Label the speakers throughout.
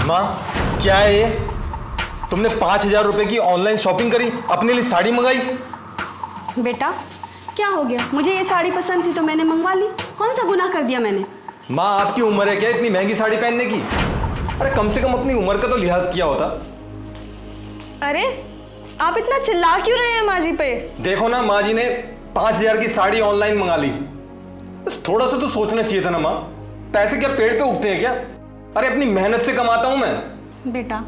Speaker 1: माँ क्या है ये? तुमने 5,000 रुपए की ऑनलाइन शॉपिंग करी, अपने लिए साड़ी मंगाई?
Speaker 2: बेटा क्या हो गया, मुझे ये साड़ी पसंद थी तो मैंने मंगवा ली। कौन सा गुनाह कर दिया मैंने?
Speaker 1: माँ आपकी उम्र है क्या इतनी महंगी साड़ी पहनने की? अरे कम से कम अपनी उम्र का तो लिहाज किया होता।
Speaker 3: अरे आप इतना चिल्ला क्यों रहे हैं माँ जी पे?
Speaker 1: देखो ना, माँ जी ने 5,000 की साड़ी ऑनलाइन मंगा ली। थोड़ा सा तो सोचना चाहिए था ना माँ। पैसे क्या पेड़ पे उगते हैं क्या? अरे अपनी मेहनत से कमाता हूँ मैं।
Speaker 2: बेटा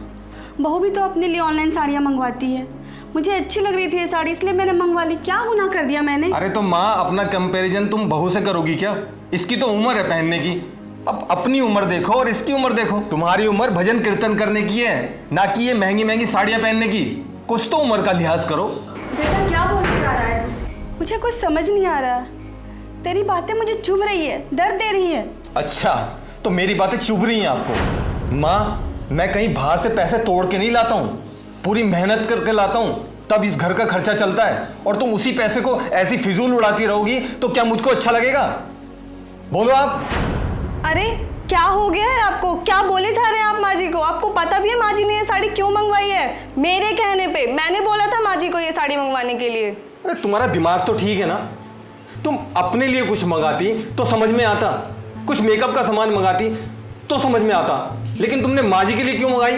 Speaker 2: बहू भी तो अपने लिए ऑनलाइन साड़ियाँ मंगवाती है। मुझे अच्छी लग रही थी ये साड़ी इसलिए मैंने मंगवा ली। क्या गुनाह कर दिया मैंने?
Speaker 1: अरे तो माँ अपना कंपैरिजन तुम बहू से करोगी क्या? इसकी तो उम्र है पहनने की। अब अपनी उम्र देखो और इसकी उम्र देखो। तुम्हारी उम्र भजन कीर्तन करने की है, ना कि ये महंगी महंगी साड़ियाँ पहनने की। कुछ तो उम्र का लिहाज करो।
Speaker 2: बेटा क्या बोलने जा रहा है? मुझे कुछ समझ नहीं आ रहा। तेरी बातें मुझे चुभ रही है, दर्द दे रही है।
Speaker 1: अच्छा तो मेरी बातें चुभ रही हैं आपको? माँ मैं कहीं बाहर से पैसे तोड़ के नहीं लाता हूँ, पूरी मेहनत करके लाता हूँ, तब इस घर का खर्चा चलता है। और तुम उसी पैसे को ऐसी फिजूल उड़ाती रहोगी तो क्या मुझको अच्छा लगेगा? बोलो आप।
Speaker 3: अरे क्या हो गया है आपको? क्या बोले जा रहे हैं आप माँ जी को? आपको पता भी है माँ जी ने ये साड़ी क्यों मंगवाई है? मेरे कहने पे। मैंने बोला था माँ जी को ये साड़ी मंगवाने के लिए।
Speaker 1: अरे तुम्हारा दिमाग तो ठीक है ना? तुम अपने लिए कुछ मंगाती तो समझ में आता, कुछ मेकअप का सामान मंगाती तो समझ में आता, लेकिन तुमने माँ जी के लिए क्यों मंगाई?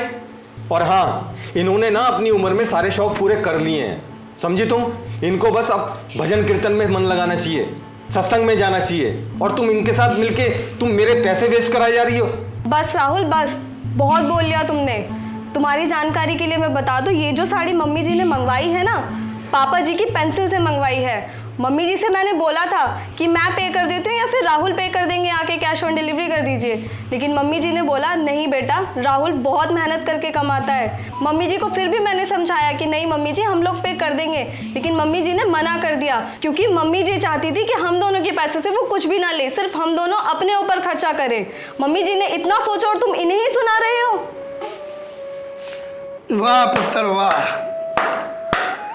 Speaker 1: और हाँ, इन्होंने ना अपनी उम्र में सारे शौक पूरे कर लिए हैं, समझी तुम? इनको बस अब भजन कीर्तन में मन लगाना चाहिए, सत्संग में जाना चाहिए, और तुम इनके साथ मिलके तुम मेरे पैसे वेस्ट कराई जा रही हो।
Speaker 3: बस राहुल बस, बहुत बोल लिया तुमने। तुम्हारी जानकारी के लिए मैं बता दूं, ये जो साड़ी मम्मी जी ने मंगवाई है ना, पापा जी की पेंसिल से मंगवाई है। मम्मी जी से मैंने बोला था कि मैं पे कर देती हूँ या फिर राहुल पे कर देंगे, आके कैश ऑन डिलीवरी कर दीजिए, लेकिन मम्मी जी ने बोला नहीं बेटा, राहुल बहुत मेहनत करके कमाता है। मम्मी जी को फिर भी मैंने समझाया कि नहीं मम्मी जी हम लोग पे कर देंगे, लेकिन मम्मी जी ने मना कर दिया, क्योंकि मम्मी जी चाहती थी कि हम दोनों के पैसे से वो कुछ भी ना ले, सिर्फ हम दोनों अपने ऊपर खर्चा करें। मम्मी जी ने इतना सोचा और तुम इन्हें ही सुना रहे हो?
Speaker 4: वाह पुत्र वाह,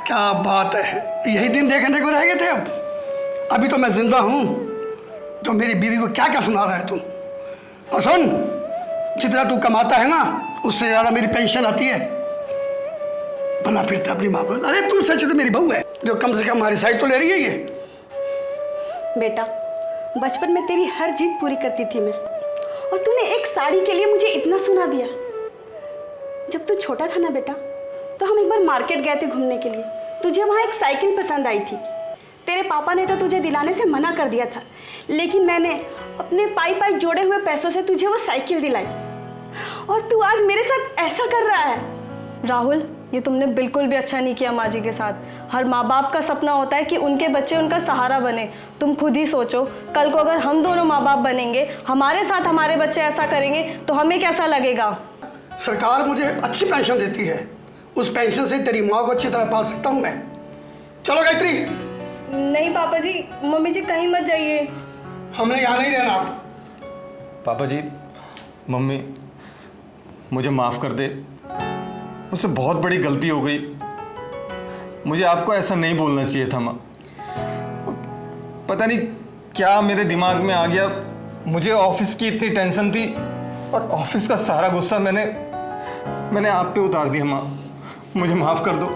Speaker 4: क्या बात है। यही दिन देखने को रह गए थे। अब अभी तो मैं जिंदा हूँ तो मेरी बीवी को क्या क्या सुना रहा है तुम। और सुन, जितना तू कमाता है ना उससे ज़्यादा मेरी पेंशन आती है। बना फिरता अपनी माँ को। अरे तू सच तो मेरी बहू है जो कम से कम हमारी साइड तो ले रही है। ये
Speaker 2: बेटा बचपन में तेरी हर जिद पूरी करती थी मैं, और तूने एक साड़ी के लिए मुझे इतना सुना दिया। जब तू छोटा था ना बेटा, तो हम एक बार मार्केट गए थे घूमने के लिए। तुझे वहाँ एक साइकिल पसंद आई थी। तेरे पापा ने तो तुझे दिलाने से मना कर दिया था, लेकिन मैंने अपने पाई पाई जोड़े हुए पैसों से तुझे वो साइकिल दिलाई, और तू आज मेरे साथ ऐसा कर रहा है।
Speaker 3: राहुल ये तुमने बिल्कुल भी अच्छा नहीं किया माँ जी के साथ। हर माँ बाप का सपना होता है कि उनके बच्चे उनका सहारा बने। तुम खुद ही सोचो, कल को अगर हम दोनों माँ बाप बनेंगे, हमारे साथ हमारे बच्चे ऐसा करेंगे तो हमें कैसा लगेगा?
Speaker 4: सरकार मुझे अच्छी पेंशन देती है, उस पेंशन से तेरी माँ को अच्छी तरह पाल सकता हूँ मैं। चलो गायत्री।
Speaker 3: नहीं पापा जी, मम्मी जी कहीं मत जाइए।
Speaker 4: हमने यहाँ नहीं रहना। आप
Speaker 1: पापा जी, मम्मी मुझे माफ़ कर दे, मुझसे बहुत बड़ी गलती हो गई। मुझे आपको ऐसा नहीं बोलना चाहिए था माँ। पता नहीं क्या मेरे दिमाग में आ गया। मुझे ऑफिस की इतनी टेंशन थी और ऑफिस का सारा गुस्सा मैंने आप पे उतार दिया माँ। मुझे माफ़ कर दो।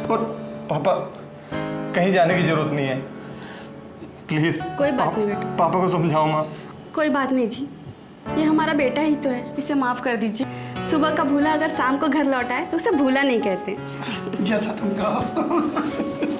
Speaker 1: और पापा कहीं जाने की ज़रूरत नहीं है, प्लीज़।
Speaker 2: कोई बात नहीं बेटा।
Speaker 1: पापा को समझाओ माँ।
Speaker 2: कोई बात नहीं जी, ये हमारा बेटा ही तो है, इसे माफ़ कर दीजिए। सुबह का भूला अगर शाम को घर लौटा है तो उसे भूला नहीं कहते।
Speaker 4: जैसा तुम कहो।